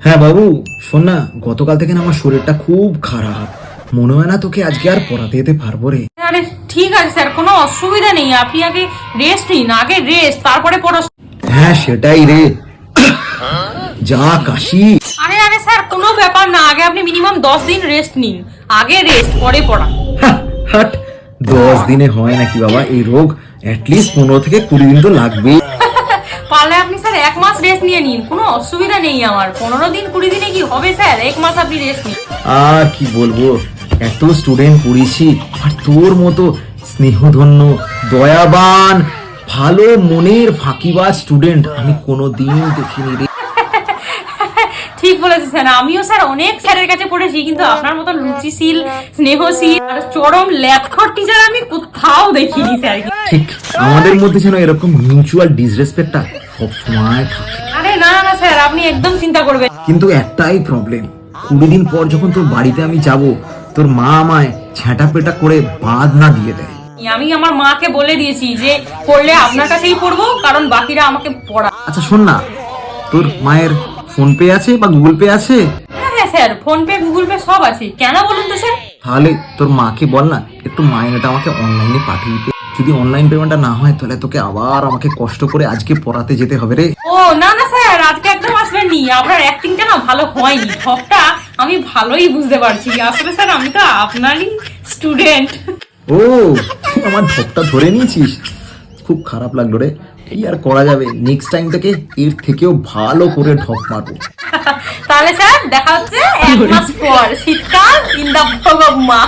হ্যাঁ বাবু, শোন না, গতকাল থেকে না আমার শরীরটা খুব খারাপ, মনে হয় না তোকে আজকে আর পড়াতে যেতে পারবো রে। আরে ঠিক আছে স্যার, কোনো অসুবিধা নেই, আপনি আগে রেস্ট নিন, আগে রেস্ট তারপরে পড়াশোনা। হ্যাঁ সেটাই রে, যা কাশি। আরে আরে স্যার, কোনো ব্যাপার না, আগে আপনি মিনিমাম 10 দিন রেস্ট নিন, আগে রেস্ট পরে পড়া। হাট, 10 দিনে হয় নাকি বাবা এই রোগ? অ্যাটলিস্ট 15 থেকে 20 দিন তো লাগবেই। পারলে আপনি স্যার 1 মাস রেস্ট নিয়ে নিন, কোনো অসুবিধা নেই আমার। 15 দিন 20 দিনে কি হবে স্যার, 1 মাস আপনি রেস্ট নিন। আর কি বলবো, এত স্টুডেন্ট পড়িয়েছি, আর তোর মতো স্নেহধন্য, দয়াবান, ভালো মনের ফাঁকিবাজ স্টুডেন্ট আমি কোনোদিন দেখিনি রে। ঠিক বলেছেন স্যার, আমিও স্যার অনেক স্যারের কাছে পড়েছি, কিন্তু আপনার মতন রুচিশীল, স্নেহশীল আর চরম ল্যাথখট টিচার আমি কোথাও দেখিনি স্যার। ঠিক আমাদের মধ্যে যেন এরকম মিউচুয়াল ডিসরেসপেক্টটা সবসময় থাকে। আরে না না স্যার, আপনি একদম চিন্তা করবেন। কিন্তু একটাই প্রবলেম, 20 দিন পর যখন তোর বাড়িতে আমি যাব, তোর মা আমায় ঝেঁটা পেটা করে বাদ না দিয়ে দেয়। আমি আমার মাকে বলে দিয়েছি যে পড়লে আপনার কাছেই পড়বো, কারণ বাকিরা আমাকে পড়া। আচ্ছা শোন না, তোর মায়ের ফোন পে আছে বা গুগল পে আছে? হ্যাঁ হ্যাঁ sir, phone pay Google pay সব আছে, কেন বলুন তো স্যার? তাহলে তোর মাকে বল না একটু মাইনেটা আমাকে অনলাইনে পাঠিয়ে দিতে। যদি অনলাইন পেমেন্টটা না হয় তাহলে তোকে আবার আমাকে কষ্ট করে আজকে পড়াতে যেতে হবে রে। ও না না স্যার, আজকে একদম আসবেন নি, আপনার অ্যাক্টিংটা না ভালো হয়নি, ঠকটা আমি ভালোই বুঝতে পারছি। আসলে স্যার আমি তো আপনারই স্টুডেন্ট। ও, তুই আমার ঢপটা ধরে নিয়েছিস, খুব খারাপ লাগলো রে। এই আর করা যাবে, নেক্সট টাইম থেকে এর থেকেও ভালো করে ঢপ মারবো। তাহলে স্যার দেখা হচ্ছে 1 মাস পর, শীতকাল ইন দা মা।